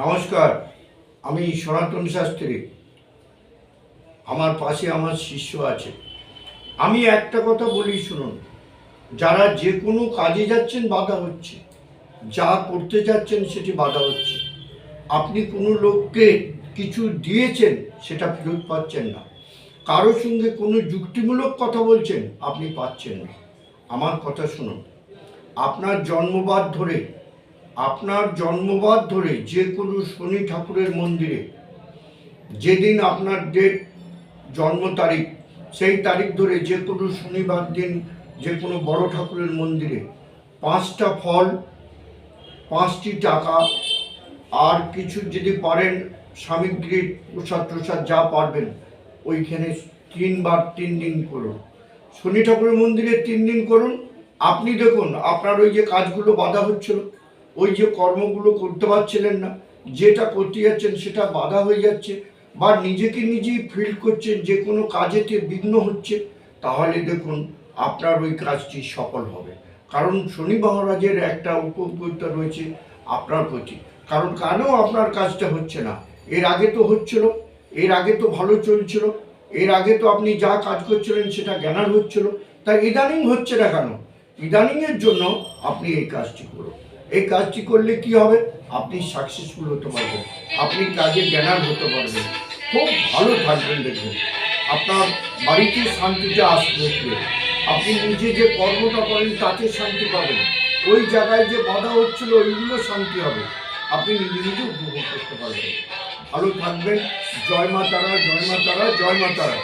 নমস্কার, আমি সনাতন শাস্ত্রী। আমার পাশে আমার শিষ্য আছে। আমি একটা কথা বলি শুনুন, যারা যে কোনো কাজে যাচ্ছেন বাধা হচ্ছে, যা করতে যাচ্ছেন সেটি বাধা হচ্ছে। আপনি কোনো লোককে কিছু দিয়েছেন, সেটা ফেরত পাচ্ছেন না। কারো সঙ্গে কোনো যুক্তিমূলক কথা বলছেন, আপনি পাচ্ছেন না। আমার কথা শুনুন, আপনার জন্মবাদ ধরে যে কোনো শনি ঠাকুরের মন্দিরে যেদিন আপনার ডেট জন্ম তারিখ, সেই তারিখ ধরে যে কোনো শনিবার দিন যে কোনো বড় ঠাকুরের মন্দিরে 5টা ফল, 5টি টাকা, আর কিছু যদি পারেন সামগ্রী, প্রসাদ যা পারবেন, ওইখানে 3বার 3 দিন করুন। শনি ঠাকুরের মন্দিরে 3 দিন করুন। আপনি দেখুন, আপনার ওই যে কাজগুলো বাধা হচ্ছিল, ওই যে কর্মগুলো করতে পারছিলেন না, যেটা করতে যাচ্ছেন সেটা বাধা হয়ে যাচ্ছে, বা নিজেকে নিজেই ফিল করছেন যে কোনো কাজেতে বিঘ্ন হচ্ছে, তাহলে দেখুন আপনার ওই কাজটি সফল হবে। কারণ শনি মহারাজের একটা উপযোগিতা রয়েছে আপনার প্রতি। কারণ কেন আপনার কাজটা হচ্ছে না? এর আগে তো হচ্ছিল, এর আগে তো ভালো চলছিল, এর আগে তো আপনি যা কাজ করছিলেন সেটা জ্ঞানার হচ্ছিল, তাই ইদানিং হচ্ছে না কেন? ইদানিংয়ের জন্য আপনি এই কাজটি করুন। এই কাজটি করলে কি হবে? আপনি সাকসেসফুল হতে পারবেন, আপনি কাজে জ্ঞানার হতে পারবেন, খুব ভালো থাকবেন। দেখবেন আপনার বাড়িতে শান্তিটা আসবে, আপনি নিজে যে কর্মটা করেন তাতে শান্তি পাবেন, ওই জায়গায় যে বাধা হচ্ছিল ওইগুলো শান্তি হবে, আপনি নিজে নিজে উপভোগ করতে পারবেন। ভালো থাকবেন। জয় মা তারা, জয় মা তারা, জয় মা তারা।